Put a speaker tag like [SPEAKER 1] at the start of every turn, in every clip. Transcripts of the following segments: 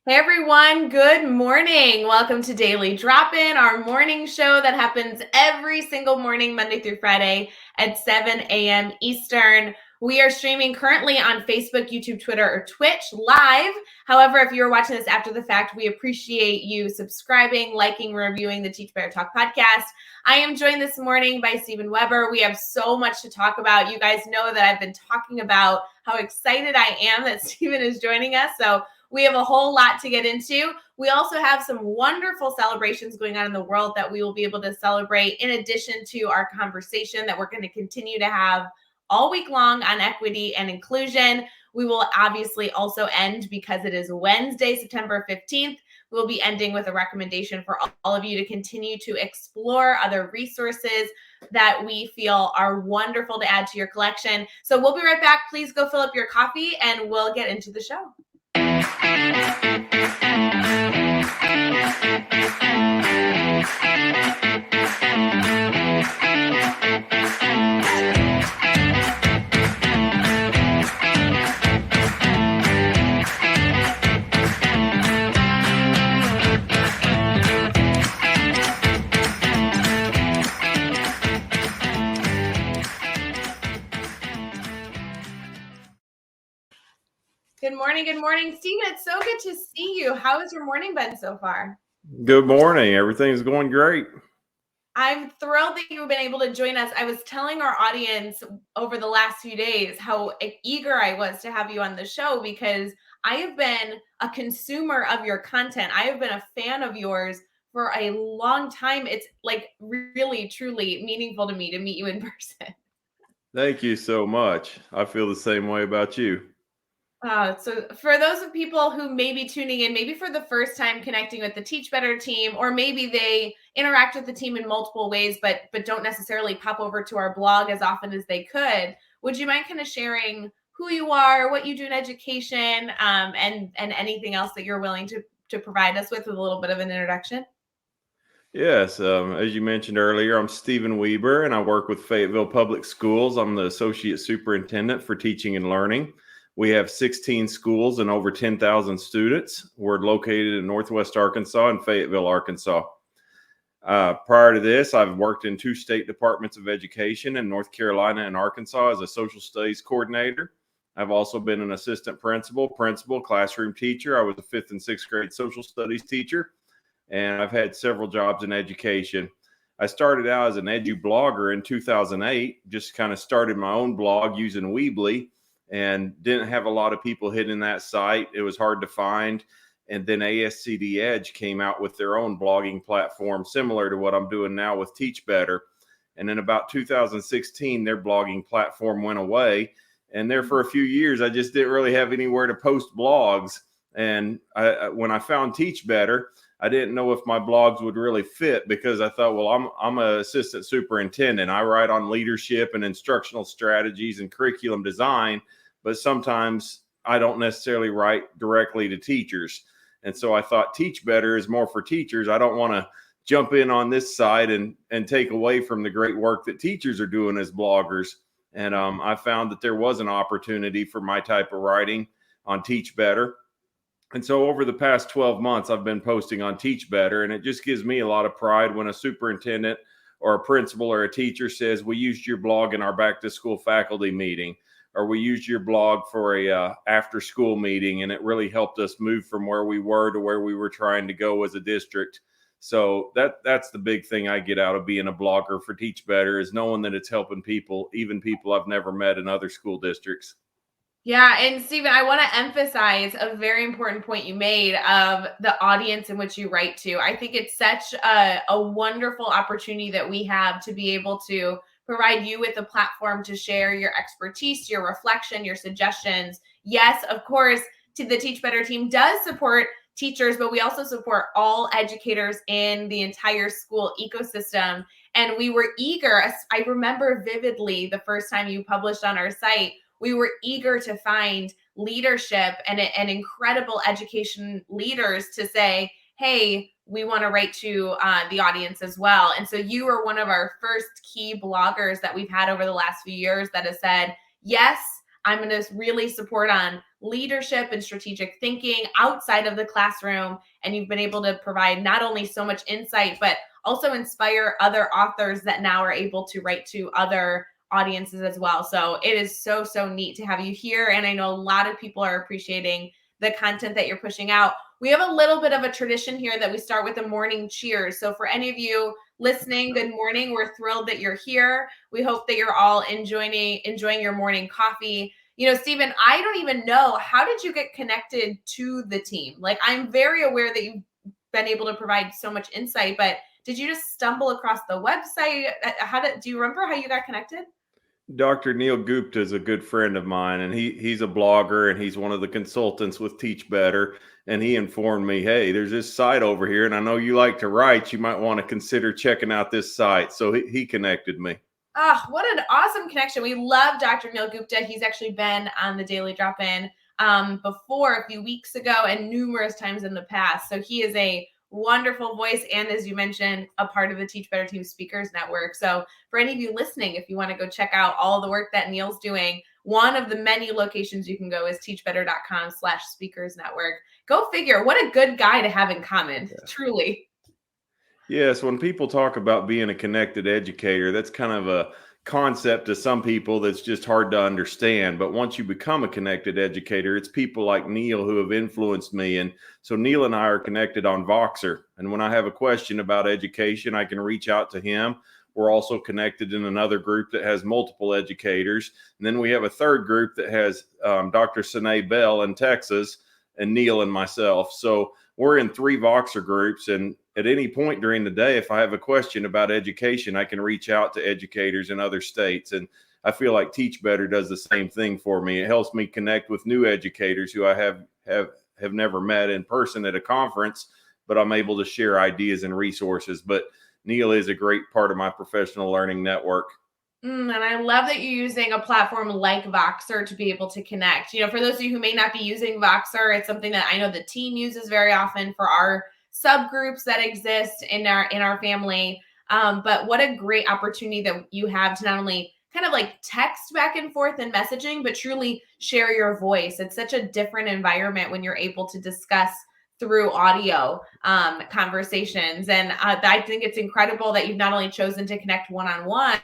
[SPEAKER 1] Hey everyone, good morning. Welcome to Daily Drop-In, our morning show that happens every single morning, Monday through Friday at 7 a.m. Eastern. We are streaming currently on Facebook, YouTube, Twitter, or Twitch live. However, if you're watching this after the fact, we appreciate you subscribing, liking, reviewing the Teach Better Talk podcast. I am joined this morning by Stephen Weber. We have so much to talk about. You guys know that I've been talking about how excited I am that Stephen is joining us. So we have a whole lot to get into. We also have some wonderful celebrations going on in the world that we will be able to celebrate in addition to our conversation that we're going to continue to have all week long on equity and inclusion. We will obviously also end, because it is Wednesday, September 15th, we'll be ending with a recommendation for all of you to continue to explore other resources that we feel are wonderful to add to your collection. So we'll be right back. Please go fill up your coffee and we'll get into the show. Good morning. Good morning, Stephen. It's so good to see you. How has your morning been so far?
[SPEAKER 2] Good morning. Everything's going great.
[SPEAKER 1] I'm thrilled that you've been able to join us. I was telling our audience over the last few days how eager I was to have you on the show because I have been a consumer of your content. I have been a fan of yours for a long time. It's like really, truly meaningful to me to meet you in person.
[SPEAKER 2] Thank you so much. I feel the same way about you.
[SPEAKER 1] So for those of people who may be tuning in, maybe for the first time connecting with the Teach Better team, or maybe they interact with the team in multiple ways, but don't necessarily pop over to our blog as often as they could, would you mind kind of sharing who you are, what you do in education, and anything else that you're willing to provide us with a little bit of an introduction?
[SPEAKER 2] Yes, as you mentioned earlier, I'm Stephen Weber and I work with Fayetteville Public Schools. I'm the Associate Superintendent for Teaching and Learning. We have 16 schools and over 10,000 students. We're located in Northwest Arkansas and Fayetteville, Arkansas. Prior to this, I've worked in 2 state departments of education in North Carolina and Arkansas as a social studies coordinator. I've also been an assistant principal, classroom teacher. I was a 5th and 6th grade social studies teacher, and I've had several jobs in education. I started out as an edu-blogger in 2008, just kind of started my own blog using Weebly, and didn't have a lot of people hitting that site. It was hard to find. And then ASCD Edge came out with their own blogging platform, similar to what I'm doing now with Teach Better. And in about 2016, their blogging platform went away. And there for a few years, I just didn't really have anywhere to post blogs. And when I found Teach Better, I didn't know if my blogs would really fit because I thought, well, I'm an assistant superintendent. I write on leadership and instructional strategies and curriculum design, but sometimes I don't necessarily write directly to teachers. And so I thought Teach Better is more for teachers. I don't want to jump in on this side and take away from the great work that teachers are doing as bloggers. And I found that there was an opportunity for my type of writing on Teach Better. And so over the past 12 months, I've been posting on Teach Better, and it just gives me a lot of pride when a superintendent or a principal or a teacher says, we used your blog in our back to school faculty meeting, or we used your blog for a after school meeting, and it really helped us move from where we were to where we were trying to go as a district. So that's the big thing I get out of being a blogger for Teach Better, is knowing that it's helping people, even people I've never met in other school districts.
[SPEAKER 1] Yeah. And Stephen, I want to emphasize a very important point you made of the audience in which you write to. I think it's such a wonderful opportunity that we have to be able to provide you with a platform to share your expertise, your reflection, your suggestions. Yes, of course, the Teach Better team does support teachers, but we also support all educators in the entire school ecosystem. And we were eager. I remember vividly the first time you published on our site, we were eager to find leadership and incredible education leaders to say, hey, we want to write to the audience as well. And so you were one of our first key bloggers that we've had over the last few years that has said, yes, I'm going to really support on leadership and strategic thinking outside of the classroom. And you've been able to provide not only so much insight, but also inspire other authors that now are able to write to other audiences as well. So it is so, so neat to have you here. And I know a lot of people are appreciating the content that you're pushing out. We have a little bit of a tradition here that we start with a morning cheers. So for any of you listening, good morning. We're thrilled that you're here. We hope that you're all enjoying your morning coffee. Stephen, I don't even know, how did you get connected to the team? Like, I'm very aware that you've been able to provide so much insight, but did you just stumble across the website? Do you remember how you got connected?
[SPEAKER 2] Dr. Neil Gupta is a good friend of mine, and he's a blogger, and he's one of the consultants with Teach Better. And he informed me, hey, there's this site over here, and I know you like to write. You might want to consider checking out this site. So he connected me.
[SPEAKER 1] Oh, what an awesome connection. We love Dr. Neil Gupta. He's actually been on the Daily Drop-In before a few weeks ago and numerous times in the past. So he is a wonderful voice. And as you mentioned, a part of the Teach Better Team Speakers Network. So for any of you listening, if you want to go check out all the work that Neil's doing, one of the many locations you can go is teachbetter.com/speakers network. Go figure. What a good guy to have in common, truly.
[SPEAKER 2] Yes, when people talk about being a connected educator, that's kind of a concept to some people that's just hard to understand. But once you become a connected educator, it's people like Neil who have influenced me. And so Neil and I are connected on Voxer. And when I have a question about education, I can reach out to him. We're also connected in another group that has multiple educators. And then we have a third group that has Dr. Sine Bell in Texas and Neil and myself. So we're in 3 Voxer groups, and at any point during the day, if I have a question about education, I can reach out to educators in other states. And I feel like Teach Better does the same thing for me. It helps me connect with new educators who I have never met in person at a conference, but I'm able to share ideas and resources. But Neil is a great part of my professional learning network.
[SPEAKER 1] And I love that you're using a platform like Voxer to be able to connect. For those of you who may not be using Voxer, it's something that I know the team uses very often for our subgroups that exist in our family. But what a great opportunity that you have to not only kind of like text back and forth and messaging, but truly share your voice. It's such a different environment when you're able to discuss through audio conversations. And I think it's incredible that you've not only chosen to connect one-on-one,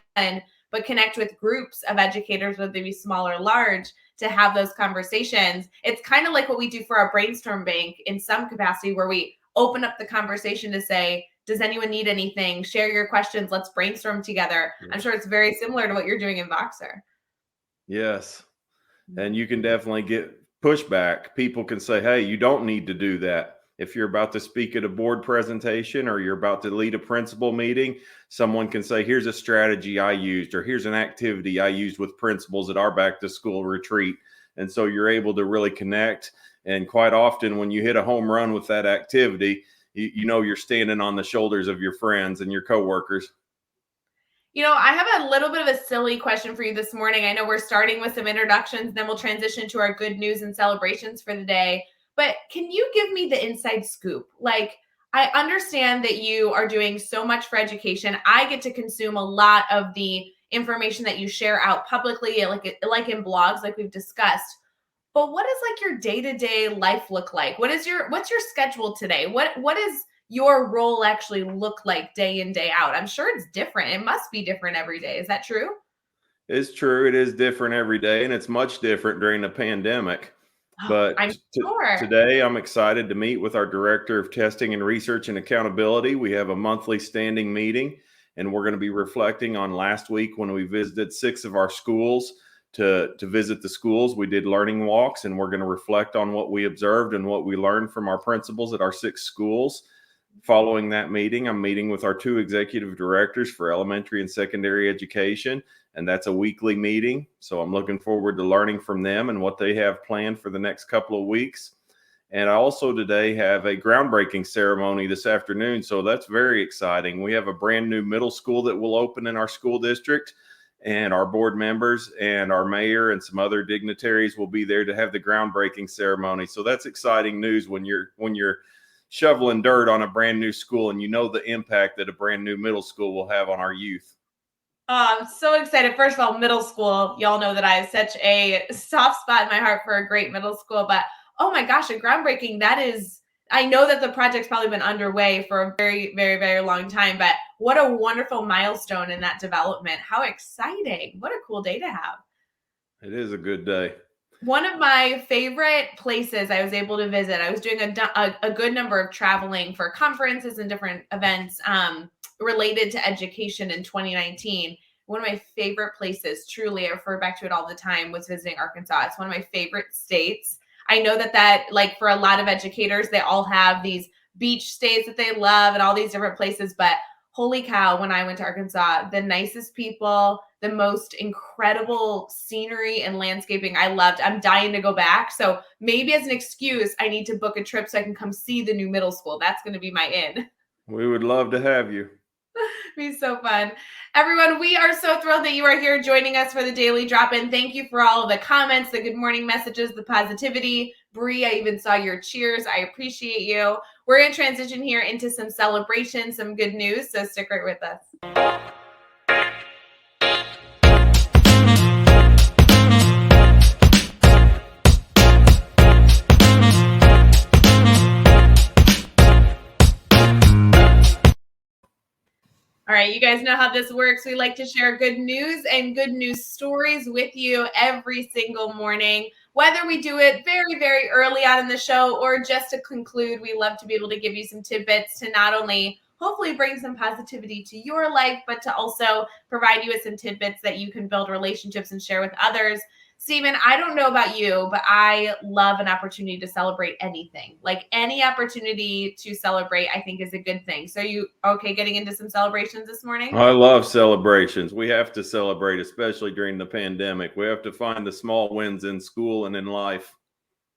[SPEAKER 1] but connect with groups of educators, whether they be small or large, to have those conversations. It's kind of like what we do for our brainstorm bank in some capacity, where we open up the conversation to say, does anyone need anything? Share your questions. Let's brainstorm together. Yeah. I'm sure it's very similar to what you're doing in Voxer.
[SPEAKER 2] Yes. And you can definitely get pushback. People can say, hey, you don't need to do that. If you're about to speak at a board presentation or you're about to lead a principal meeting, someone can say, here's a strategy I used, or here's an activity I used with principals at our back to school retreat. And so you're able to really connect. And quite often when you hit a home run with that activity, you know you're standing on the shoulders of your friends and your coworkers.
[SPEAKER 1] I have a little bit of a silly question for you this morning. I know we're starting with some introductions, then we'll transition to our good news and celebrations for the day. But can you give me the inside scoop? Like, I understand that you are doing so much for education. I get to consume a lot of the information that you share out publicly, like in blogs, like we've discussed. But what does like your day-to-day life look like? What's your schedule today? What is your role actually look like day in, day out? I'm sure it's different. It must be different every day. Is that true?
[SPEAKER 2] It's true. It is different every day, and it's much different during the pandemic. But
[SPEAKER 1] I'm sure.
[SPEAKER 2] Today, I'm excited to meet with our Director of Testing and Research and Accountability. We have a monthly standing meeting, and we're going to be reflecting on last week when we visited 6 of our schools. To visit the schools, we did learning walks, and we're going to reflect on what we observed and what we learned from our principals at our 6 schools. Following that meeting, I'm meeting with our 2 executive directors for elementary and secondary education, and that's a weekly meeting. So I'm looking forward to learning from them and what they have planned for the next couple of weeks. And I also today have a groundbreaking ceremony this afternoon, so that's very exciting. We have a brand new middle school that will open in our school district, and our board members and our mayor and some other dignitaries will be there to have the groundbreaking ceremony. So that's exciting news when you're shoveling dirt on a brand new school and you know the impact that a brand new middle school will have on our youth.
[SPEAKER 1] Oh, I'm so excited. First of all, middle school. Y'all know that I have such a soft spot in my heart for a great middle school. But oh my gosh, a groundbreaking. That is, I know that the project's probably been underway for a very, very, very long time. But what a wonderful milestone in that development. How exciting. What a cool day to have.
[SPEAKER 2] It is a good day.
[SPEAKER 1] One of my favorite places I was able to visit, I was doing a good number of traveling for conferences and different events related to education in 2019. One of my favorite places, truly, I refer back to it all the time, was visiting Arkansas. It's one of my favorite states. I know that like for a lot of educators, they all have these beach states that they love and all these different places, but holy cow, when I went to Arkansas, the nicest people, the most incredible scenery and landscaping I loved. I'm dying to go back. So maybe as an excuse, I need to book a trip so I can come see the new middle school. That's going to be my in.
[SPEAKER 2] We would love to have you.
[SPEAKER 1] Be so fun. Everyone, we are so thrilled that you are here joining us for the Daily Drop-In. Thank you for all of the comments, the good morning messages, the positivity. Bree, I even saw your cheers. I appreciate you. We're going to transition here into some celebration, some good news, so stick right with us. All right, you guys know how this works. We like to share good news and good news stories with you every single morning. Whether we do it very, very early on in the show or just to conclude, we love to be able to give you some tidbits to not only hopefully bring some positivity to your life, but to also provide you with some tidbits that you can build relationships and share with others. Stephen, I don't know about you, but I love an opportunity to celebrate anything. Like any opportunity to celebrate, I think is a good thing. So you okay getting into some celebrations this morning?
[SPEAKER 2] I love celebrations. We have to celebrate, especially during the pandemic. We have to find the small wins in school and in life.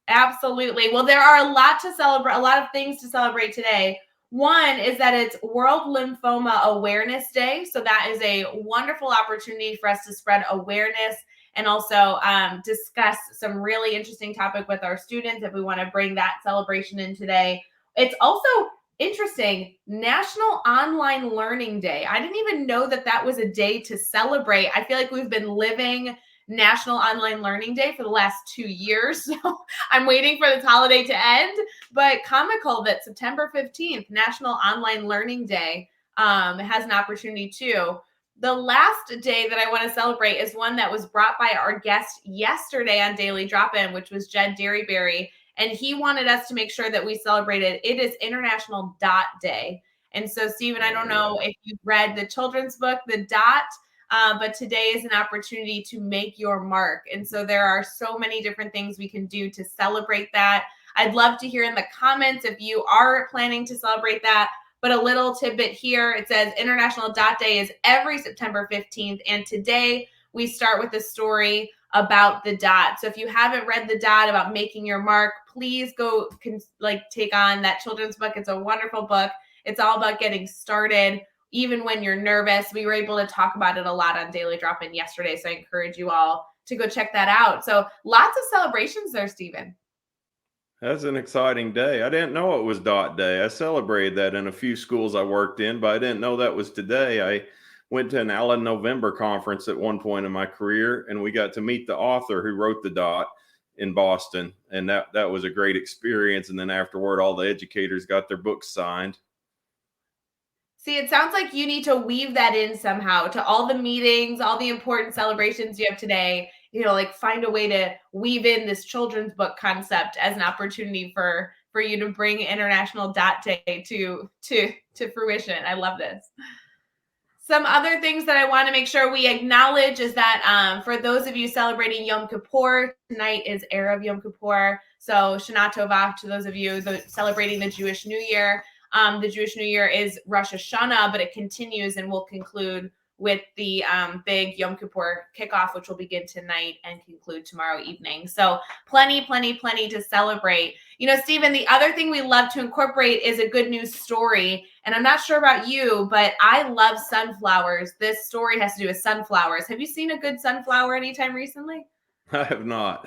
[SPEAKER 1] Absolutely. Well, there are a lot to celebrate, a lot of things to celebrate today. One is that it's World Lymphoma Awareness Day. So that is a wonderful opportunity for us to spread awareness and also discuss some really interesting topic with our students if we want to bring that celebration in today. It's also interesting, National Online Learning Day. I didn't even know that that was a day to celebrate. I feel like we've been living National Online Learning Day for the last 2 years. So I'm waiting for this holiday to end, but comical that September 15th, National Online Learning Day, has an opportunity too. The last day that I want to celebrate is one that was brought by our guest yesterday on Daily Drop-In, which was Jed Derryberry. And he wanted us to make sure that we celebrated. It is International Dot Day. And so, Stephen, I don't know if you've read the children's book, The Dot, but today is an opportunity to make your mark. And so there are so many different things we can do to celebrate that. I'd love to hear in the comments if you are planning to celebrate that. But a little tidbit here, it says International Dot Day is every September 15th. And today we start with a story about the dot. So if you haven't read The Dot about making your mark, please go take on that children's book. It's a wonderful book. It's all about getting started, even when you're nervous. We were able to talk about it a lot on Daily Drop-In yesterday. So I encourage you all to go check that out. So lots of celebrations there, Stephen.
[SPEAKER 2] That's an exciting day. I didn't know it was Dot Day. I celebrated that in a few schools I worked in, but I didn't know that was today. I went to an Allen November conference at one point in my career, and we got to meet the author who wrote The Dot in Boston. And that was a great experience. And then afterward, all the educators got their books signed.
[SPEAKER 1] See, it sounds like you need to weave that in somehow to all the meetings, all the important celebrations you have today. Like find a way to weave in this children's book concept as an opportunity for you to bring International Dot Day to fruition. I love this. Some other things that I want to make sure we acknowledge is that for those of you celebrating Yom Kippur, tonight is Erev Yom Kippur. So Shana Tova to those of you celebrating the Jewish New Year. The Jewish New Year is Rosh Hashanah, but it continues and will conclude with the big Yom Kippur kickoff, which will begin tonight and conclude tomorrow evening. So plenty to celebrate. Stephen, the other thing we love to incorporate is a good news story. And I'm not sure about you, but I love sunflowers. This story has to do with sunflowers. Have you seen a good sunflower anytime recently?
[SPEAKER 2] I have not.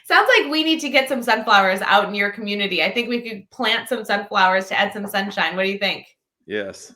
[SPEAKER 1] Sounds like we need to get some sunflowers out in your community. I think we could plant some sunflowers to add some sunshine. What do you think?
[SPEAKER 2] Yes.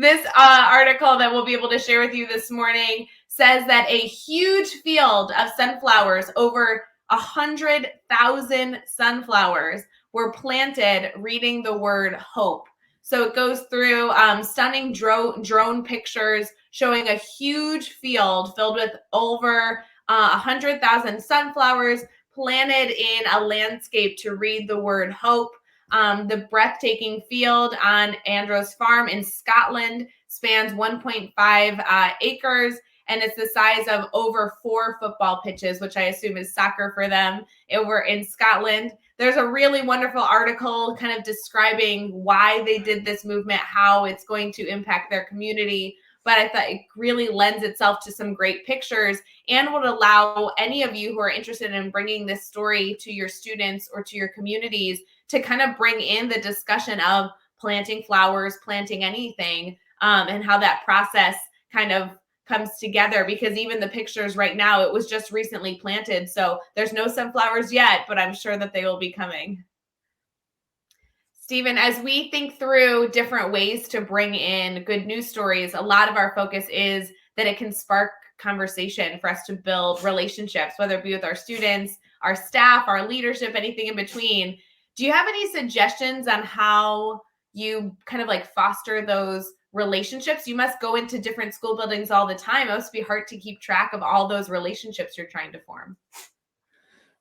[SPEAKER 1] This article that we'll be able to share with you this morning says that a huge field of sunflowers, over 100,000 sunflowers, were planted reading the word hope. So it goes through stunning drone pictures showing a huge field filled with over 100,000 sunflowers planted in a landscape to read the word hope. The breathtaking field on Andros Farm in Scotland spans 1.5 acres, and it's the size of over 4 football pitches, which I assume is soccer for them over in Scotland. There's a really wonderful article kind of describing why they did this movement, how it's going to impact their community. But I thought it really lends itself to some great pictures and would allow any of you who are interested in bringing this story to your students or to your communities to kind of bring in the discussion of planting flowers, planting anything, and how that process kind of comes together. Because even the pictures right now, it was just recently planted. So there's no sunflowers yet, but I'm sure that they will be coming. Stephen, as we think through different ways to bring in good news stories, a lot of our focus is that it can spark conversation for us to build relationships, whether it be with our students, our staff, our leadership, anything in between. Do you have any suggestions on how you kind of like foster those relationships? You must go into different school buildings all the time. It must be hard to keep track of all those relationships you're trying to form.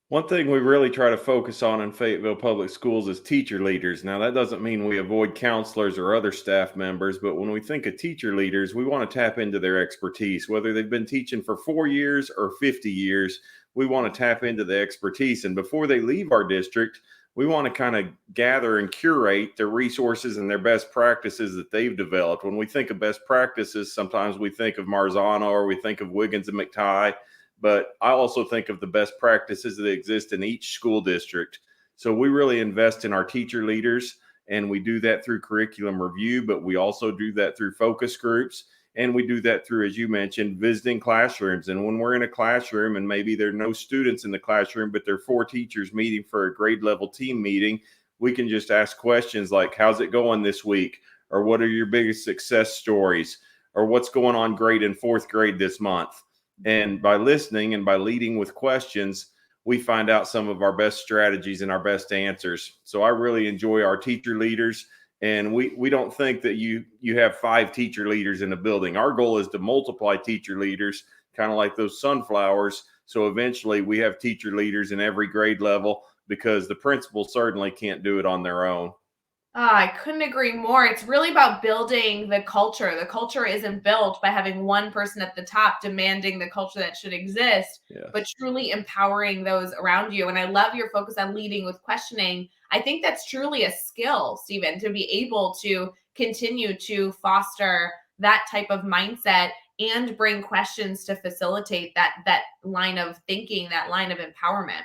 [SPEAKER 2] One thing we really try to focus on in Fayetteville Public Schools is teacher leaders. Now, that doesn't mean we avoid counselors or other staff members, but when we think of teacher leaders, we want to tap into their expertise. Whether they've been teaching for 4 years or 50 years, we want to tap into the expertise. And before they leave our district, we want to kind of gather and curate their resources and their best practices that they've developed. When we think of best practices, sometimes we think of Marzano or we think of Wiggins and McTighe. But I also think of the best practices that exist in each school district. So we really invest in our teacher leaders, and we do that through curriculum review, but we also do that through focus groups. And we do that through, as you mentioned, visiting classrooms. And when we're in a classroom and maybe there are no students in the classroom, but there are 4 teachers meeting for a grade level team meeting, we can just ask questions like, how's it going this week? Or what are your biggest success stories? Or what's going on great in 4th grade this month? And by listening and by leading with questions, we find out some of our best strategies and our best answers. So I really enjoy our teacher leaders. And we don't think that you have 5 teacher leaders in a building. Our goal is to multiply teacher leaders, kind of like those sunflowers. So eventually we have teacher leaders in every grade level, because the principals certainly can't do it on their own.
[SPEAKER 1] I couldn't agree more. It's really about building the culture. The culture isn't built by having one person at the top demanding the culture that should exist,
[SPEAKER 2] Yes.
[SPEAKER 1] but truly empowering those around you. And I love your focus on leading with questioning. I think that's truly a skill, Stephen, to be able to continue to foster that type of mindset and bring questions to facilitate that line of thinking, that line of empowerment.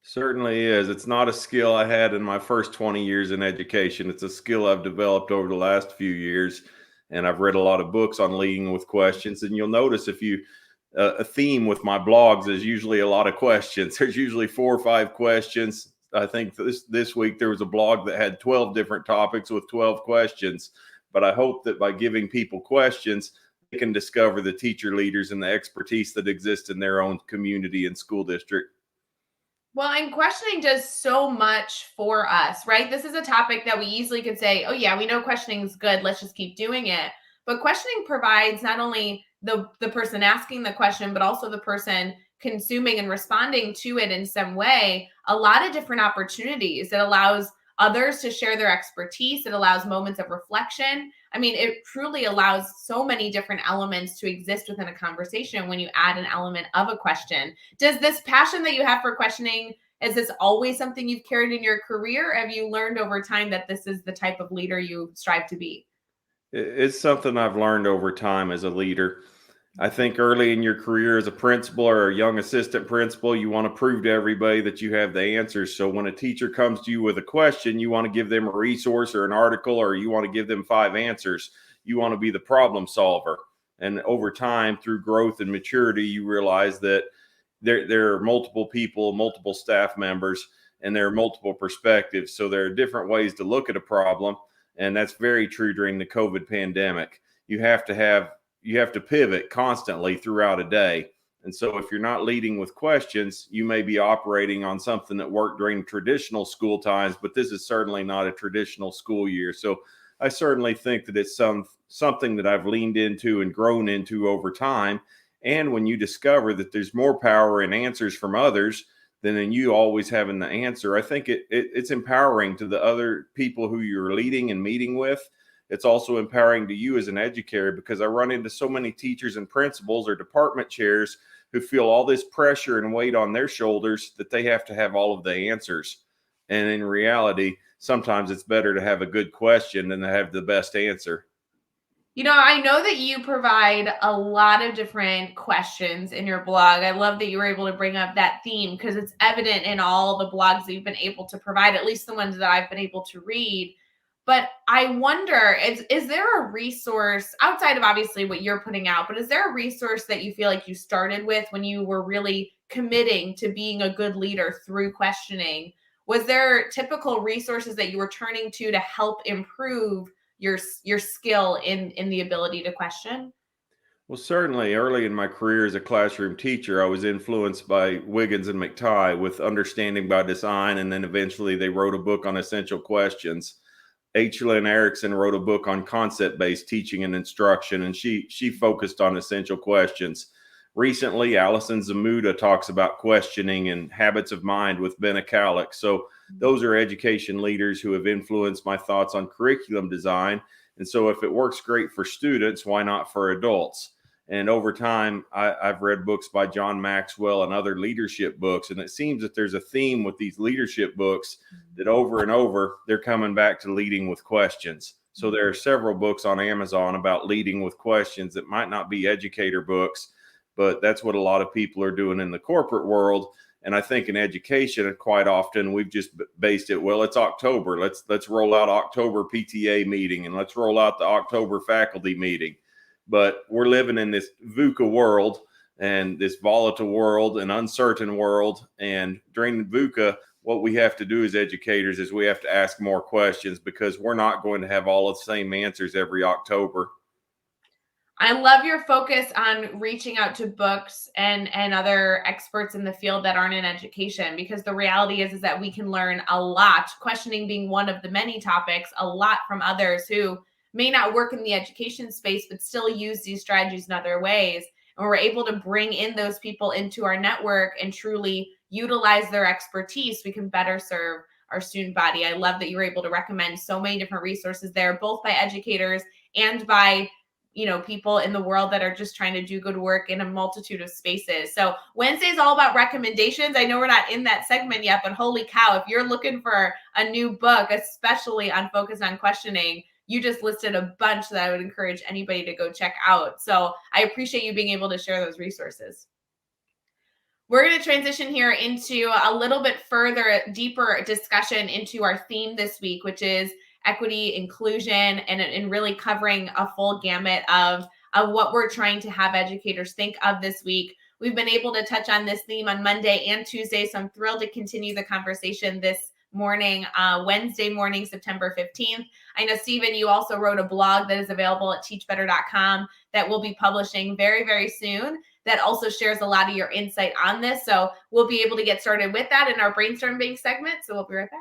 [SPEAKER 2] Certainly is. It's not a skill I had in my first 20 years in education. It's a skill I've developed over the last few years. And I've read a lot of books on leading with questions. And you'll notice a theme with my blogs is usually a lot of questions. There's usually 4 or 5 questions. I think this week there was a blog that had 12 different topics with 12 questions. But I hope that by giving people questions, they can discover the teacher leaders and the expertise that exists in their own community and school district.
[SPEAKER 1] Well, and questioning does so much for us, right? This is a topic that we easily could say, oh, yeah, we know questioning is good. Let's just keep doing it. But questioning provides not only the person asking the question, but also the person consuming and responding to it in some way, a lot of different opportunities. It allows others to share their expertise. It allows moments of reflection. I mean, it truly allows so many different elements to exist within a conversation when you add an element of a question. Does this passion that you have for questioning, is this always something you've carried in your career? Or have you learned over time that this is the type of leader you strive to be?
[SPEAKER 2] It's something I've learned over time as a leader. I think early in your career as a principal or a young assistant principal, you want to prove to everybody that you have the answers. So when a teacher comes to you with a question, you want to give them a resource or an article, or you want to give them 5 answers. You want to be the problem solver. And over time, through growth and maturity, you realize that there are multiple people, multiple staff members, and there are multiple perspectives. So there are different ways to look at a problem. And that's very true during the COVID pandemic. You have to pivot constantly throughout a day. And so if you're not leading with questions, you may be operating on something that worked during traditional school times, but this is certainly not a traditional school year. So I certainly think that it's something that I've leaned into and grown into over time. And when you discover that there's more power in answers from others than in you always having the answer, I think it's empowering to the other people who you're leading and meeting with. It's also empowering to you as an educator, because I run into so many teachers and principals or department chairs who feel all this pressure and weight on their shoulders that they have to have all of the answers. And in reality, sometimes it's better to have a good question than to have the best answer.
[SPEAKER 1] I know that you provide a lot of different questions in your blog. I love that you were able to bring up that theme because it's evident in all the blogs that you've been able to provide, at least the ones that I've been able to read. But I wonder, is there a resource outside of obviously what you're putting out, but is there a resource that you feel like you started with when you were really committing to being a good leader through questioning? Was there typical resources that you were turning to help improve your skill in the ability to question?
[SPEAKER 2] Well, certainly early in my career as a classroom teacher, I was influenced by Wiggins and McTighe with Understanding by Design, and then eventually they wrote a book on essential questions. Lynn Erickson wrote a book on concept-based teaching and instruction, and she focused on essential questions. Recently, Allison Zamuda talks about questioning and habits of mind with Ben Akalik. So those are education leaders who have influenced my thoughts on curriculum design. And so if it works great for students, why not for adults? And over time, I've read books by John Maxwell and other leadership books. And it seems that there's a theme with these leadership books that over and over, they're coming back to leading with questions. So there are several books on Amazon about leading with questions that might not be educator books, but that's what a lot of people are doing in the corporate world. And I think in education, quite often we've just based it, well, it's October. Let's roll out October PTA meeting and let's roll out the October faculty meeting. But we're living in this VUCA world and this volatile world and uncertain world. And during VUCA, what we have to do as educators is we have to ask more questions, because we're not going to have all of the same answers every October.
[SPEAKER 1] I love your focus on reaching out to books and other experts in the field that aren't in education, because the reality is that we can learn a lot, questioning being one of the many topics, a lot from others who may not work in the education space, but still use these strategies in other ways. And we're able to bring in those people into our network and truly utilize their expertise. We can better serve our student body. I love that you were able to recommend so many different resources there, both by educators and by people in the world that are just trying to do good work in a multitude of spaces. So Wednesday is all about recommendations. I know we're not in that segment yet, but holy cow, if you're looking for a new book, especially on focus on questioning, you just listed a bunch that I would encourage anybody to go check out. So I appreciate you being able to share those resources. We're going to transition here into a little bit further, deeper discussion into our theme this week, which is equity, inclusion, and really covering a full gamut of what we're trying to have educators think of this week. We've been able to touch on this theme on Monday and Tuesday, so I'm thrilled to continue the conversation this morning, Wednesday morning, September 15th. I know, Stephen, you also wrote a blog that is available at teachbetter.com that we'll be publishing very, very soon, that also shares a lot of your insight on this. So we'll be able to get started with that in our brainstorming segment. So we'll be right back.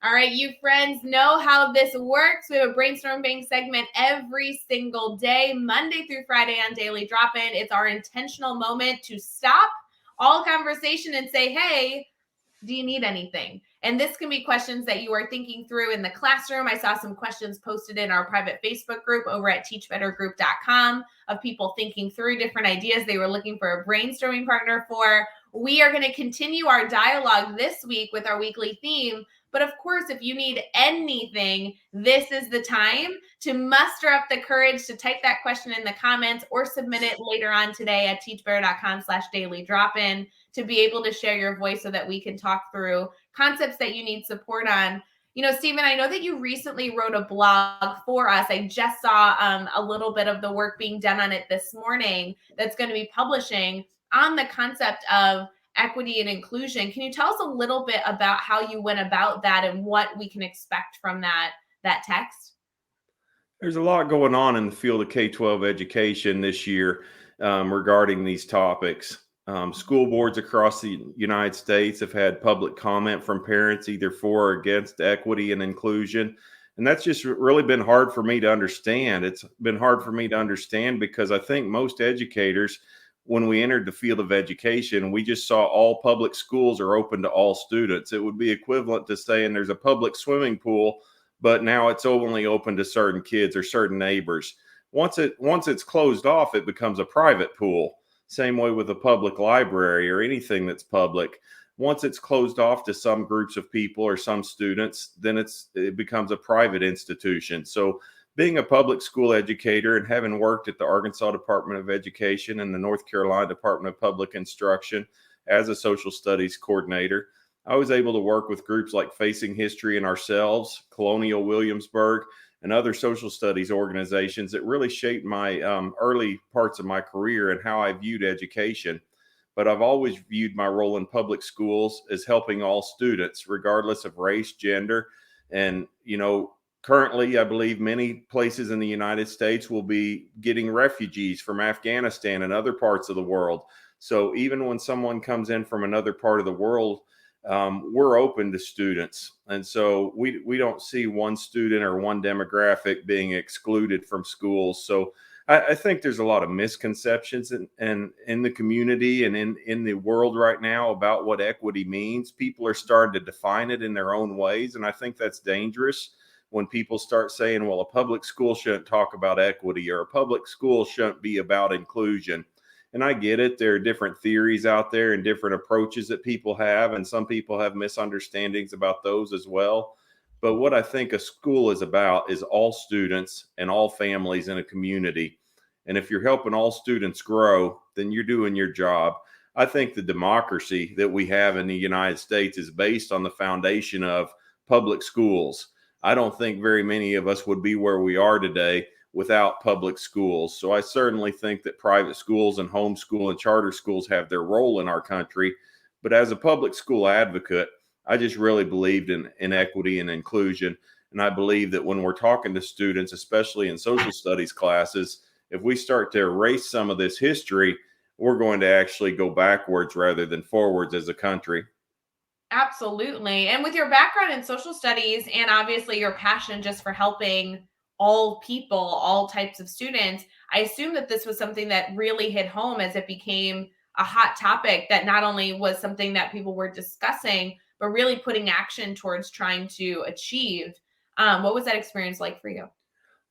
[SPEAKER 1] All right, you friends know how this works. We have a brainstorming segment every single day, Monday through Friday on Daily Drop-In. It's our intentional moment to stop all conversation and say, hey, do you need anything? And this can be questions that you are thinking through in the classroom. I saw some questions posted in our private Facebook group over at teachbettergroup.com of people thinking through different ideas they were looking for a brainstorming partner for. We are going to continue our dialogue this week with our weekly theme. But of course, if you need anything, this is the time to muster up the courage to type that question in the comments or submit it later on today at teachbetter.com/dailydropin to be able to share your voice so that we can talk through concepts that you need support on. Stephen, I know that you recently wrote a blog for us. I just saw a little bit of the work being done on it this morning that's going to be publishing on the concept of equity and inclusion. Can you tell us a little bit about how you went about that and what we can expect from that text?
[SPEAKER 2] There's a lot going on in the field of K-12 education this year regarding these topics. School boards across the United States have had public comment from parents either for or against equity and inclusion. And that's just really been hard for me to understand. It's been hard for me to understand because I think most educators, when we entered the field of education, we just saw all public schools are open to all students. It would be equivalent to saying there's a public swimming pool, but now it's only open to certain kids or certain neighbors. Once it's closed off, it becomes a private pool. Same way with a public library or anything that's public. Once it's closed off to some groups of people or some students, then it becomes a private institution. So being a public school educator and having worked at the Arkansas Department of Education and the North Carolina Department of Public Instruction as a social studies coordinator, I was able to work with groups like Facing History and Ourselves, Colonial Williamsburg, and other social studies organizations that really shaped my early parts of my career and how I viewed education. But I've always viewed my role in public schools as helping all students, regardless of race, gender. And, currently, I believe many places in the United States will be getting refugees from Afghanistan and other parts of the world. So even when someone comes in from another part of the world, we're open to students. And so we don't see one student or one demographic being excluded from schools. So I think there's a lot of misconceptions in the community and in the world right now about what equity means. People are starting to define it in their own ways. And I think that's dangerous when people start saying, well, a public school shouldn't talk about equity or a public school shouldn't be about inclusion. And I get it. There are different theories out there and different approaches that people have. And some people have misunderstandings about those as well. But what I think a school is about is all students and all families in a community. And if you're helping all students grow, then you're doing your job. I think the democracy that we have in the United States is based on the foundation of public schools. I don't think very many of us would be where we are today without public schools. So I certainly think that private schools and homeschool and charter schools have their role in our country. But as a public school advocate, I just really believed in equity and inclusion. And I believe that when we're talking to students, especially in social studies classes, if we start to erase some of this history, we're going to actually go backwards rather than forwards as a country.
[SPEAKER 1] Absolutely. And with your background in social studies and obviously your passion just for helping all people, all types of students, I assume that this was something that really hit home as it became a hot topic that not only was something that people were discussing, but really putting action towards trying to achieve. What was that experience like for you?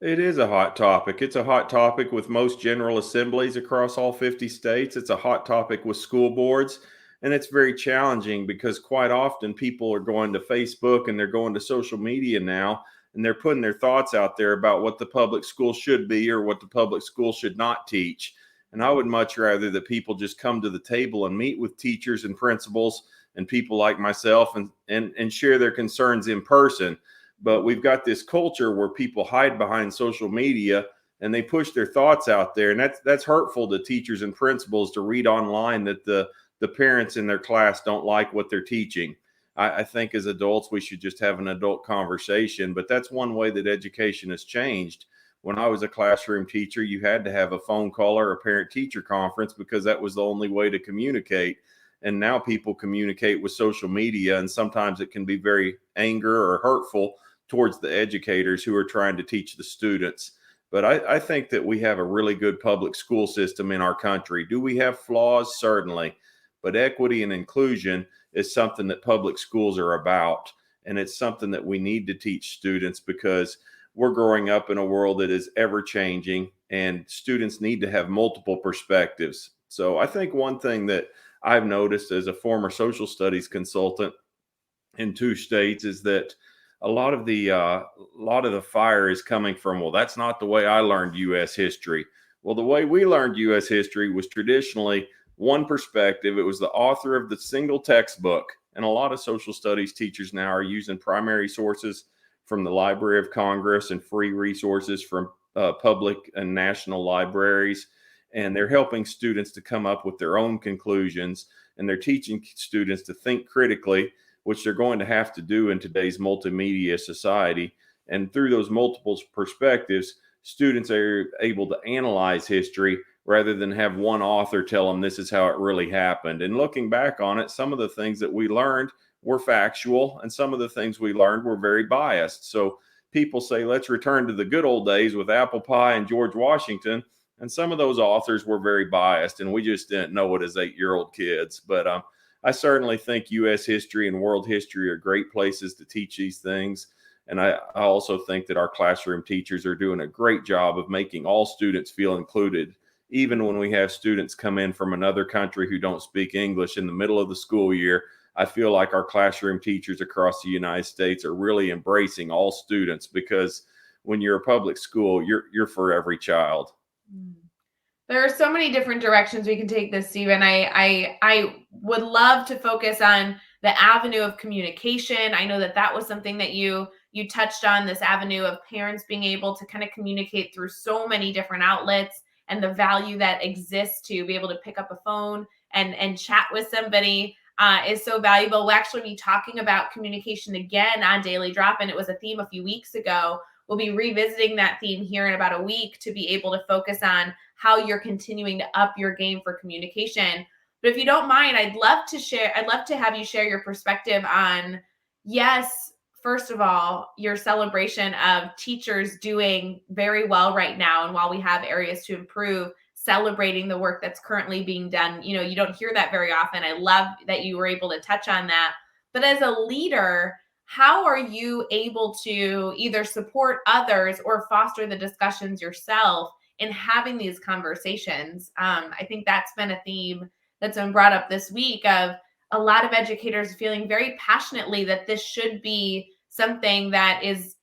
[SPEAKER 2] It is a hot topic. It's a hot topic with most general assemblies across all 50 states. It's a hot topic with school boards. And it's very challenging because quite often people are going to Facebook and they're going to social media now and they're putting their thoughts out there about what the public school should be or what the public school should not teach. And I would much rather that people just come to the table and meet with teachers and principals and people like myself and share their concerns in person. But we've got this culture where people hide behind social media and they push their thoughts out there. And that's hurtful to teachers and principals to read online that the parents in their class don't like what they're teaching. I think as adults, we should just have an adult conversation, but that's one way that education has changed. When I was a classroom teacher, you had to have a phone call or a parent teacher conference because that was the only way to communicate. And now people communicate with social media, and sometimes it can be very anger or hurtful towards the educators who are trying to teach the students. But I think that we have a really good public school system in our country. Do we have flaws? Certainly. But equity and inclusion is something that public schools are about. And it's something that we need to teach students because we're growing up in a world that is ever changing and students need to have multiple perspectives. So I think one thing that I've noticed as a former social studies consultant in 2 states is that a lot of the fire is coming from, well, that's not the way I learned U.S. history. Well, the way we learned U.S. history was traditionally one perspective. It was the author of the single textbook, And a lot of social studies teachers now are using primary sources from the Library of Congress and free resources from public and national libraries. And they're helping students to come up with their own conclusions. And they're teaching students to think critically, which they're going to have to do in today's multimedia society. And through those multiple perspectives, students are able to analyze history rather than have one author tell them this is how it really happened. And looking back on it, some of the things that we learned were factual, and some of the things we learned were very biased. So people say, let's return to the good old days with apple pie and George Washington. And some of those authors were very biased, and we just didn't know it as 8-year-old kids. But I certainly think U.S. history and world history are great places to teach these things. And I also think that our classroom teachers are doing a great job of making all students feel included. Even when we have students come in from another country who don't speak English in the middle of the school year, I feel like our classroom teachers across the United States are really embracing all students, because when you're a public school, you're for every child.
[SPEAKER 1] There are so many different directions we can take this, Stephen. I would love to focus on the avenue of communication. I know that was something that you touched on, this avenue of parents being able to kind of communicate through so many different outlets, and the value that exists to be able to pick up a phone and chat with somebody is so valuable. We'll actually be talking about communication again on Daily Drop-In. It was a theme a few weeks ago. We'll be revisiting that theme here in about a week to be able to focus on how you're continuing to up your game for communication. But if you don't mind, I'd love to have you share your perspective on, yes, first of all, your celebration of teachers doing very well right now. And while we have areas to improve, celebrating the work that's currently being done. You don't hear that very often. I love that you were able to touch on that. But as a leader, how are you able to either support others or foster the discussions yourself in having these conversations? I think that's been a theme that's been brought up this week, of a lot of educators feeling very passionately that this should be something that is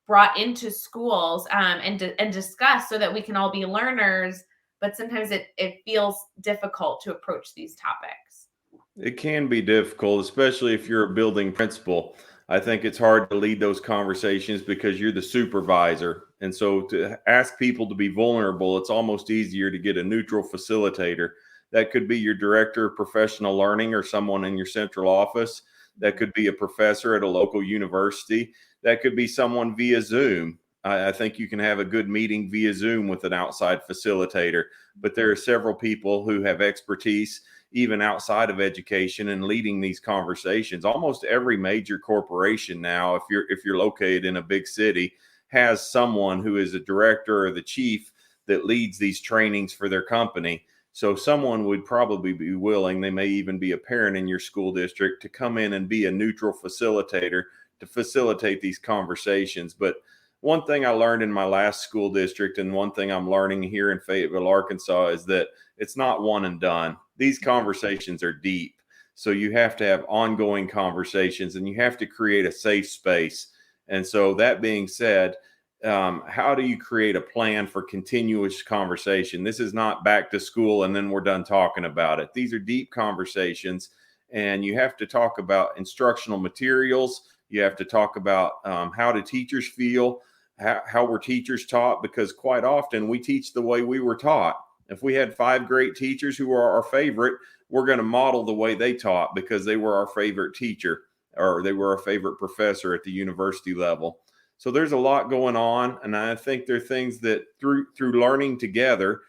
[SPEAKER 1] brought into schools and discussed so that we can all be learners. But sometimes it feels difficult to approach these topics.
[SPEAKER 2] It can be difficult, especially if you're a building principal. I think it's hard to lead those conversations because you're the supervisor. And so to ask people to be vulnerable, it's almost easier to get a neutral facilitator. That could be your director of professional learning or someone in your central office. That could be a professor at a local university. That could be someone via Zoom. I think you can have a good meeting via Zoom with an outside facilitator, but there are several people who have expertise even outside of education and leading these conversations. Almost every major corporation now, if you're located in a big city, has someone who is a director or the chief that leads these trainings for their company. So someone would probably be willing, they may even be a parent in your school district, to come in and be a neutral facilitator to facilitate these conversations. But one thing I learned in my last school district, and one thing I'm learning here in Fayetteville, Arkansas, is that it's not one and done. These conversations are deep. So you have to have ongoing conversations, and you have to create a safe space. And so that being said, how do you create a plan for continuous conversation? This is not back to school and then we're done talking about it. These are deep conversations, and you have to talk about instructional materials. You have to talk about how do teachers feel, how were teachers taught, because quite often we teach the way we were taught. If we had 5 great teachers who are our favorite, we're going to model the way they taught because they were our favorite teacher or they were our favorite professor at the university level. So there's a lot going on, and I think there are things that through learning together,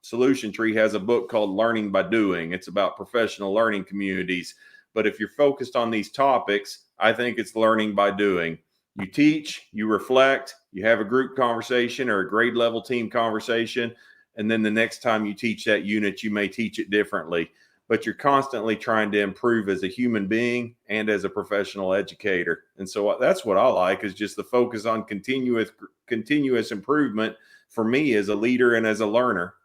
[SPEAKER 2] Solution Tree has a book called Learning by Doing. It's about professional learning communities. But if you're focused on these topics, I think it's learning by doing. You teach, you reflect, you have a group conversation or a grade level team conversation, and then the next time you teach that unit, you may teach it differently. But you're constantly trying to improve as a human being and as a professional educator. And so that's what I like, is just the focus on continuous improvement for me as a leader and as a learner.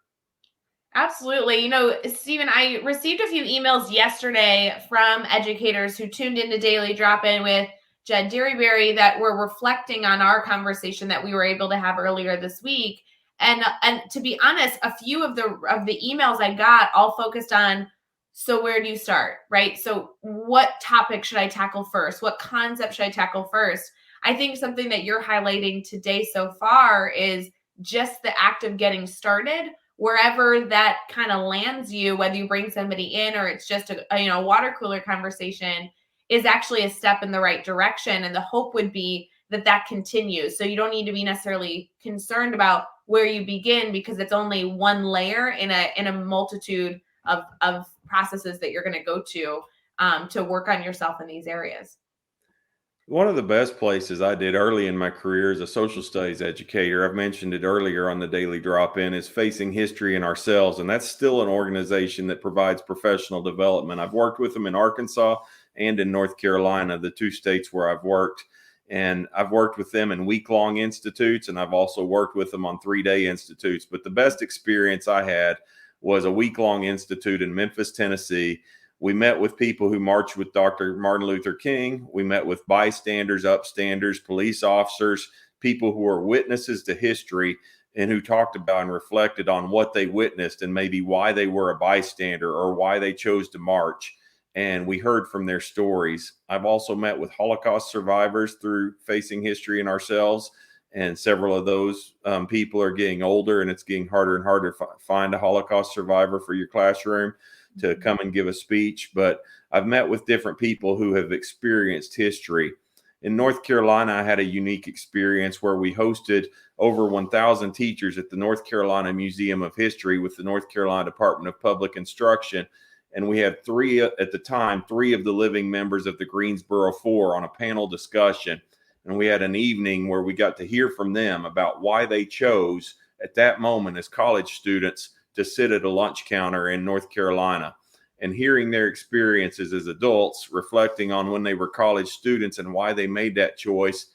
[SPEAKER 1] Absolutely. Stephen, I received a few emails yesterday from educators who tuned into Daily Drop-In with Jed Dearyberry that were reflecting on our conversation that we were able to have earlier this week. And to be honest, a few of the emails I got all focused on So where do you start, right? So what topic should I tackle first? What concept should I tackle first? I think something that you're highlighting today so far is just the act of getting started, wherever that kind of lands you, whether you bring somebody in or it's just a water cooler conversation, is actually a step in the right direction. And the hope would be that that continues. So you don't need to be necessarily concerned about where you begin, because it's only one layer in a multitude of processes that you're going to go to work on yourself in these areas.
[SPEAKER 2] One of the best places I did early in my career as a social studies educator, I've mentioned it earlier on the Daily Drop In, is Facing History and Ourselves. And that's still an organization that provides professional development. I've worked with them in Arkansas and in North Carolina, the two states where I've worked. And I've worked with them in week-long institutes, and I've also worked with them on 3-day institutes. But the best experience I had was a week-long institute in Memphis, Tennessee. We met with people who marched with Dr. Martin Luther King. We met with bystanders, upstanders, police officers, people who are witnesses to history and who talked about and reflected on what they witnessed and maybe why they were a bystander or why they chose to march. And we heard from their stories. I've also met with Holocaust survivors through Facing History and Ourselves. And several of those people are getting older, and it's getting harder and harder to find a Holocaust survivor for your classroom to come and give a speech. But I've met with different people who have experienced history. In North Carolina, I had a unique experience where we hosted over 1,000 teachers at the North Carolina Museum of History with the North Carolina Department of Public Instruction. And we had three of the living members of the Greensboro Four on a panel discussion. And we had an evening where we got to hear from them about why they chose at that moment as college students to sit at a lunch counter in North Carolina, and hearing their experiences as adults, reflecting on when they were college students and why they made that choice.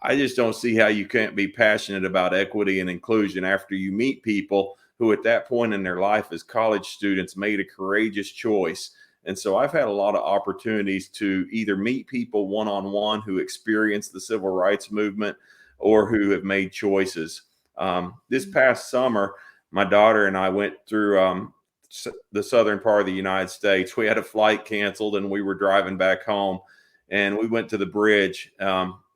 [SPEAKER 2] I just don't see how you can't be passionate about equity and inclusion after you meet people who at that point in their life as college students made a courageous choice. And so I've had a lot of opportunities to either meet people one-on-one who experienced the civil rights movement or who have made choices. This past summer, my daughter and I went through the southern part of the United States. We had a flight canceled and we were driving back home, and we went to the bridge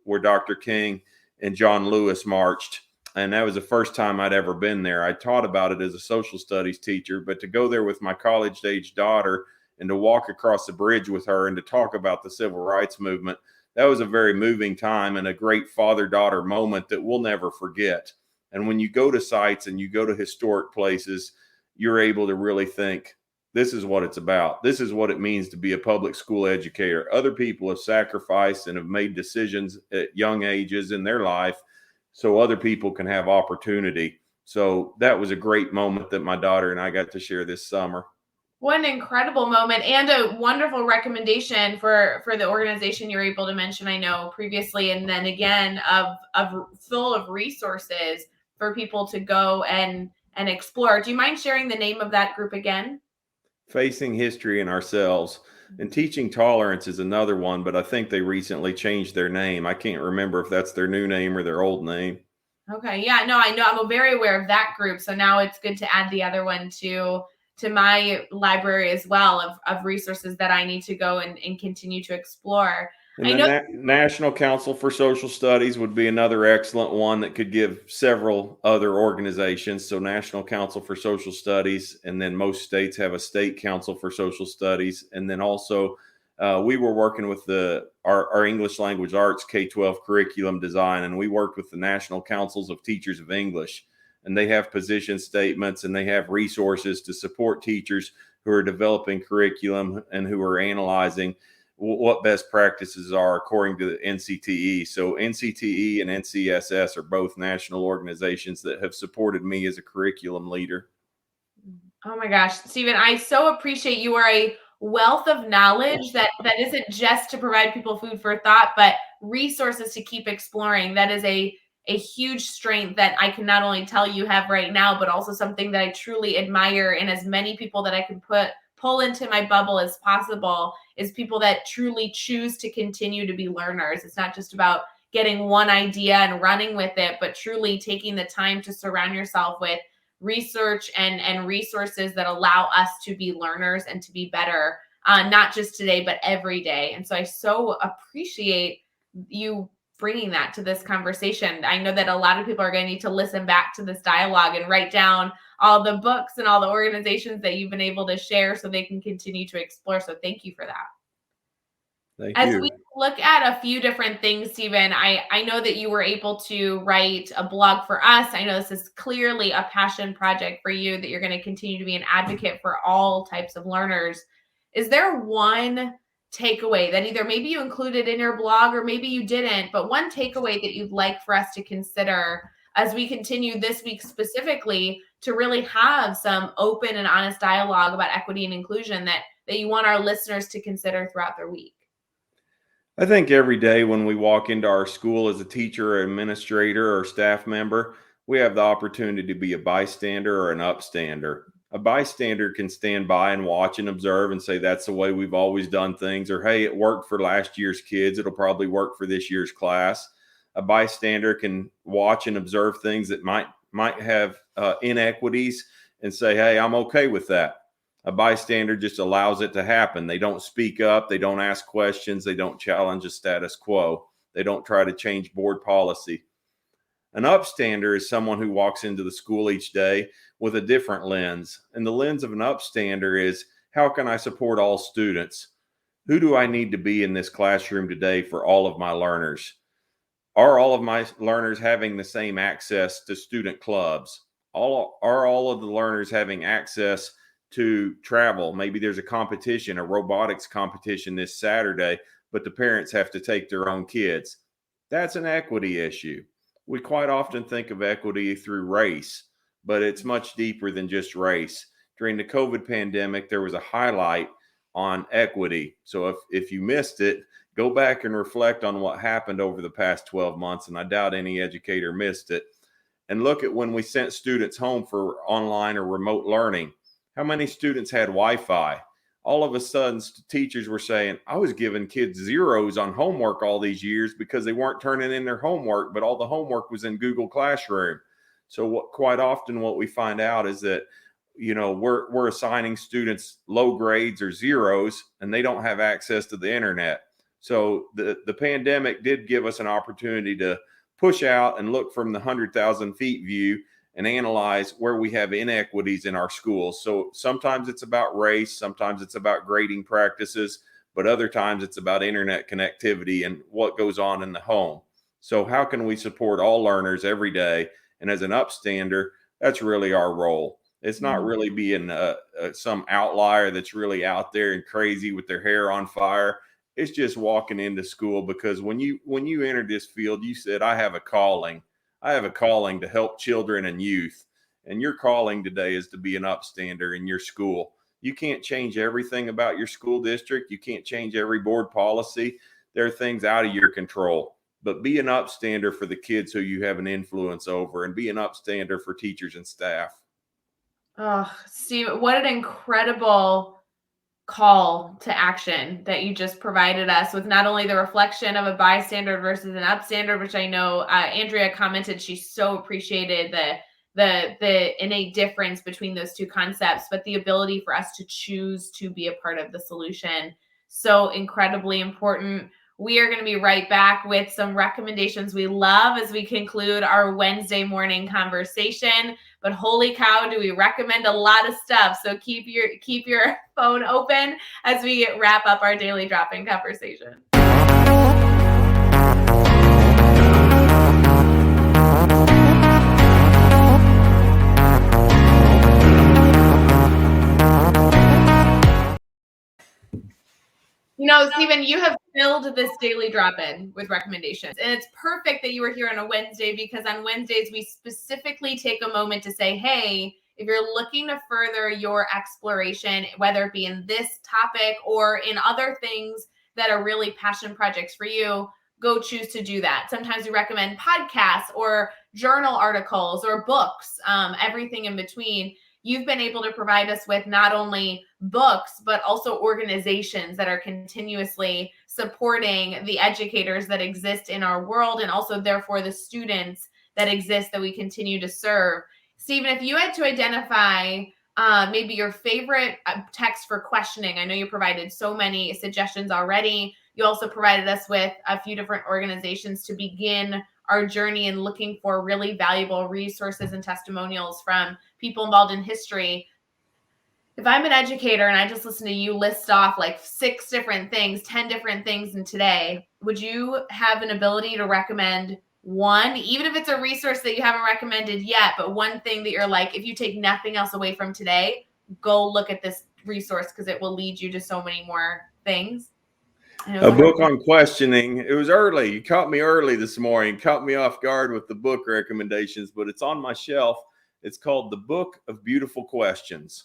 [SPEAKER 2] where Dr. King and John Lewis marched. And that was the first time I'd ever been there. I taught about it as a social studies teacher, but to go there with my college-age daughter and to walk across the bridge with her and to talk about the civil rights movement, that was a very moving time and a great father-daughter moment that we'll never forget. And when you go to sites and you go to historic places, you're able to really think, this is what it's about. This is what it means to be a public school educator. Other people have sacrificed and have made decisions at young ages in their life so other people can have opportunity. So that was a great moment that my daughter and I got to share this summer.
[SPEAKER 1] What an incredible moment, and a wonderful recommendation for the organization you're able to mention, I know previously, and then again of full of resources for people to go and explore. Do you mind sharing the name of that group again?
[SPEAKER 2] Facing History and Ourselves. And Teaching Tolerance is another one, but I think they recently changed their name. I can't remember if that's their new name or their old name.
[SPEAKER 1] Okay, yeah, no, I know, I'm very aware of that group. So now it's good to add the other one to my library as well of resources that I need to go and continue to explore.
[SPEAKER 2] And
[SPEAKER 1] I
[SPEAKER 2] the
[SPEAKER 1] know.
[SPEAKER 2] National Council for Social Studies would be another excellent one that could give several other organizations. So National Council for Social Studies, and then most states have a State Council for Social Studies. And then also we were working with our English Language Arts K-12 curriculum design, and we worked with the National Councils of Teachers of English. And they have position statements and they have resources to support teachers who are developing curriculum and who are analyzing what best practices are according to the NCTE. So NCTE and NCSS are both national organizations that have supported me as a curriculum leader.
[SPEAKER 1] Oh my gosh, Stephen, I so appreciate you are a wealth of knowledge that isn't just to provide people food for thought, but resources to keep exploring. That is a huge strength that I can not only tell you have right now, but also something that I truly admire in as many people that I can pull into my bubble as possible, is people that truly choose to continue to be learners. It's not just about getting one idea and running with it, but truly taking the time to surround yourself with research and resources that allow us to be learners and to be better, not just today, but every day. And so I so appreciate you bringing that to this conversation. I know that a lot of people are going to need to listen back to this dialogue and write down all the books and all the organizations that you've been able to share so they can continue to explore. So thank you for that.
[SPEAKER 2] Thank
[SPEAKER 1] As
[SPEAKER 2] you.
[SPEAKER 1] we look at a few different things, Stephen, I know that you were able to write a blog for us. I know this is clearly a passion project for you, that you're going to continue to be an advocate for all types of learners. Is there one takeaway that either maybe you included in your blog or maybe you didn't, but one takeaway that you'd like for us to consider as we continue this week specifically to really have some open and honest dialogue about equity and inclusion that you want our listeners to consider throughout their week?
[SPEAKER 2] I think every day when we walk into our school as a teacher or administrator or staff member, we have the opportunity to be a bystander or an upstander. A bystander can stand by and watch and observe and say, that's the way we've always done things, or hey, it worked for last year's kids, it'll probably work for this year's class. A bystander can watch and observe things that might have inequities and say, hey, I'm okay with that. A bystander just allows it to happen. They don't speak up. They don't ask questions. They don't challenge the status quo. They don't try to change board policy. An upstander is someone who walks into the school each day with a different lens. And the lens of an upstander is, how can I support all students? Who do I need to be in this classroom today for all of my learners? Are all of my learners having the same access to student clubs? Are all of the learners having access to travel? Maybe there's a competition, a robotics competition this Saturday, but the parents have to take their own kids. That's an equity issue. We quite often think of equity through race, but it's much deeper than just race. During the COVID pandemic, there was a highlight on equity. So if you missed it, go back and reflect on what happened over the past 12 months, and I doubt any educator missed it. And look at when we sent students home for online or remote learning. How many students had Wi-Fi? All of a sudden, teachers were saying, I was giving kids zeros on homework all these years because they weren't turning in their homework, but all the homework was in Google Classroom. So quite often what we find out is that, we're assigning students low grades or zeros, and they don't have access to the internet. So the pandemic did give us an opportunity to push out and look from the 100,000 feet view and analyze where we have inequities in our schools. So sometimes it's about race, sometimes it's about grading practices, but other times it's about internet connectivity and what goes on in the home. So how can we support all learners every day? And as an upstander, that's really our role. It's not really being some outlier that's really out there and crazy with their hair on fire. It's just walking into school because when you entered this field, you said, I have a calling. I have a calling to help children and youth. And your calling today is to be an upstander in your school. You can't change everything about your school district. You can't change every board policy. There are things out of your control. But be an upstander for the kids who you have an influence over, and be an upstander for teachers and staff.
[SPEAKER 1] Oh, Steve, what an incredible call to action that you just provided us with, not only the reflection of a bystander versus an upstander, which I know Andrea commented she so appreciated the innate difference between those two concepts, but the ability for us to choose to be a part of the solution. So incredibly important. We are going to be right back with some recommendations we love as we conclude our Wednesday morning conversation. But holy cow, do we recommend a lot of stuff. So keep your phone open as we wrap up our daily drop-in conversation. Stephen, you have filled this daily drop-in with recommendations. And it's perfect that you were here on a Wednesday, because on Wednesdays, we specifically take a moment to say, hey, if you're looking to further your exploration, whether it be in this topic or in other things that are really passion projects for you, go choose to do that. Sometimes we recommend podcasts or journal articles or books, everything in between. You've been able to provide us with not only books, but also organizations that are continuously supporting the educators that exist in our world, and also therefore the students that exist that we continue to serve. Stephen, if you had to identify maybe your favorite text for questioning, I know you provided so many suggestions already. You also provided us with a few different organizations to begin our journey in looking for really valuable resources and testimonials from people involved in history. If I'm an educator and I just listen to you list off like 6 different things, 10 different things in today, would you have an ability to recommend one, even if it's a resource that you haven't recommended yet, but one thing that you're like, if you take nothing else away from today, go look at this resource because it will lead you to so many more things?
[SPEAKER 2] A book on questioning. It was early. You caught me early this morning, caught me off guard with the book recommendations, but it's on my shelf. It's called The Book of Beautiful Questions.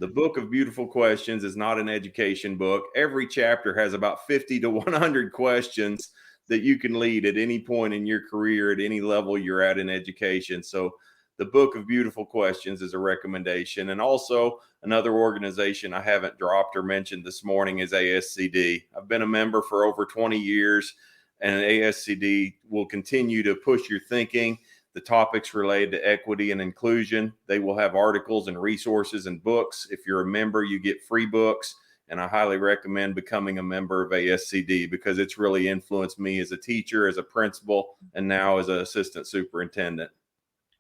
[SPEAKER 2] The Book of Beautiful Questions is not an education book. Every chapter has about 50 to 100 questions that you can lead at any point in your career, at any level you're at in education. So the Book of Beautiful Questions is a recommendation. And also another organization I haven't dropped or mentioned this morning is ASCD. I've been a member for over 20 years, and ASCD will continue to push your thinking, the topics related to equity and inclusion. They will have articles and resources and books. If you're a member, you get free books. And I highly recommend becoming a member of ASCD because it's really influenced me as a teacher, as a principal, and now as an assistant superintendent.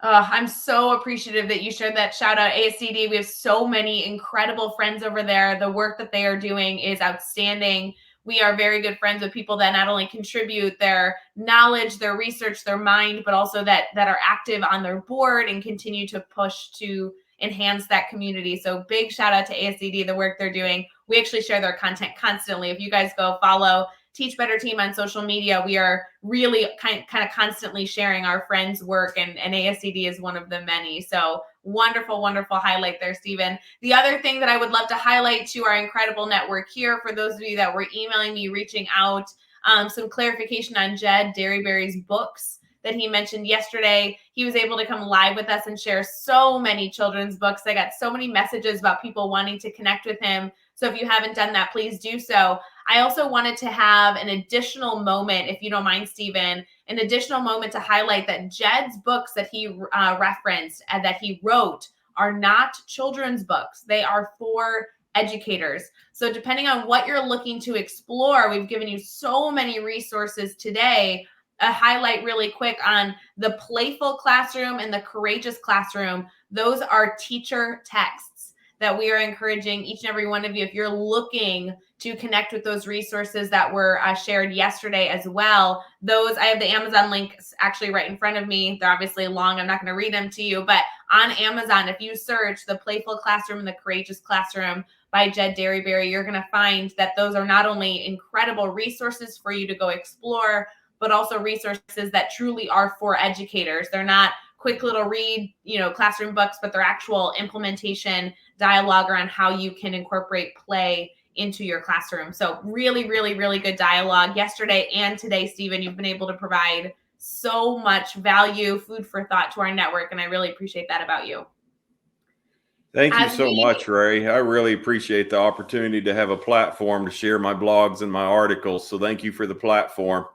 [SPEAKER 1] I'm so appreciative that you shared that. Shout out ASCD. We have so many incredible friends over there. The work that they are doing is outstanding. We are very good friends with people that not only contribute their knowledge, their research, their mind, but also that are active on their board and continue to push to enhance that community. So big shout out to ASCD, the work they're doing. We actually share their content constantly. If you guys go follow Teach Better Team on social media, we are really kind of constantly sharing our friends' work, and ASCD is one of the many. So wonderful, wonderful highlight there, Stephen. The other thing that I would love to highlight to our incredible network here, for those of you that were emailing me, reaching out, some clarification on Jed Derryberry's books that he mentioned yesterday. He was able to come live with us and share so many children's books. I got so many messages about people wanting to connect with him. So if you haven't done that, please do so. I also wanted to have an additional moment, if you don't mind, Stephen, an additional moment to highlight that Jed's books that he referenced and that he wrote are not children's books. They are for educators. So depending on what you're looking to explore, we've given you so many resources today. A highlight really quick on the Playful Classroom and the Courageous Classroom. Those are teacher texts that we are encouraging each and every one of you, if you're looking to connect with those resources that were shared yesterday as well. Those, I have the Amazon links actually right in front of me. They're obviously long. I'm not going to read them to you, but on Amazon, if you search the Playful Classroom and the Courageous Classroom by Jed Derryberry, you're going to find that those are not only incredible resources for you to go explore, but also resources that truly are for educators. They're not quick little read, classroom books, but they're actual implementation dialogue around how you can incorporate play into your classroom. So really, really, really good dialogue yesterday and today, Stephen. You've been able to provide so much value, food for thought to our network, and I really appreciate that about you.
[SPEAKER 2] Thank you so much, Rae. I really appreciate the opportunity to have a platform to share my blogs and my articles. So thank you for the platform.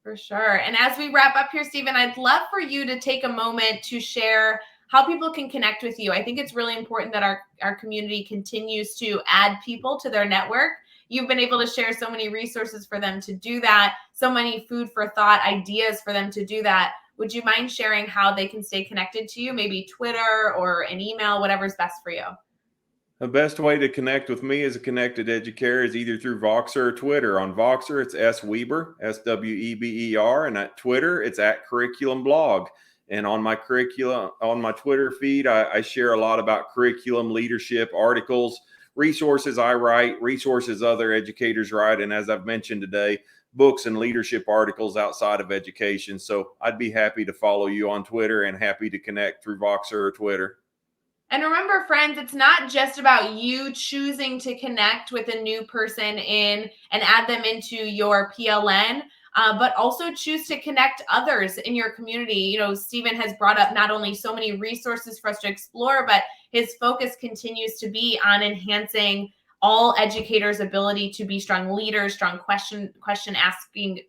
[SPEAKER 1] For sure. And as we wrap up here, Stephen, I'd love for you to take a moment to share how people can connect with you. I think it's really important that our community continues to add people to their network. You've been able to share so many resources for them to do that, so many food for thought ideas for them to do that. Would you mind sharing how they can stay connected to you? Maybe Twitter or an email, whatever's best for you.
[SPEAKER 2] The best way to connect with me as a connected educator is either through Voxer or Twitter. On Voxer, it's S. Weber, SWEBER, and at Twitter, it's at Curriculum Blog. And on my Twitter feed, I share a lot about curriculum, leadership, articles, resources I write, resources other educators write, and as I've mentioned today, books and leadership articles outside of education. So I'd be happy to follow you on Twitter and happy to connect through Voxer or Twitter.
[SPEAKER 1] And remember, friends, it's not just about you choosing to connect with a new person and add them into your PLN, but also choose to connect others in your community. Stephen has brought up not only so many resources for us to explore, but his focus continues to be on enhancing all educators' ability to be strong leaders, strong question asking,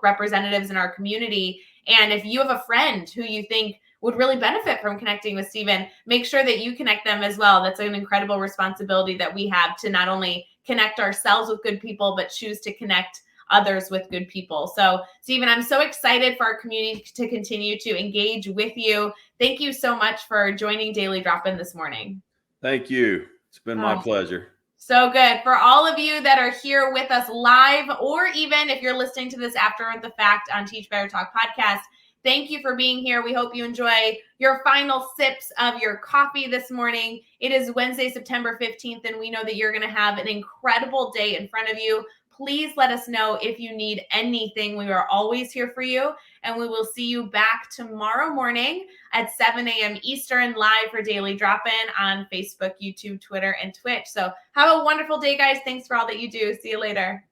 [SPEAKER 1] representatives in our community. And if you have a friend who you think would really benefit from connecting with Stephen, make sure that you connect them as well. That's an incredible responsibility that we have to not only connect ourselves with good people, but choose to connect others with good people. So, Stephen, I'm so excited for our community to continue to engage with you. Thank you so much for joining Daily Drop-In this morning.
[SPEAKER 2] Thank you. It's been my pleasure.
[SPEAKER 1] So good. For all of you that are here with us live, or even if you're listening to this after the fact on Teach Better Talk podcast, thank you for being here. We hope you enjoy your final sips of your coffee this morning. It is Wednesday, September 15th, and we know that you're going to have an incredible day in front of you. Please let us know if you need anything. We are always here for you, and we will see you back tomorrow morning at 7 a.m. Eastern, live for Daily Drop-In on Facebook, YouTube, Twitter, and Twitch. So have a wonderful day, guys. Thanks for all that you do. See you later.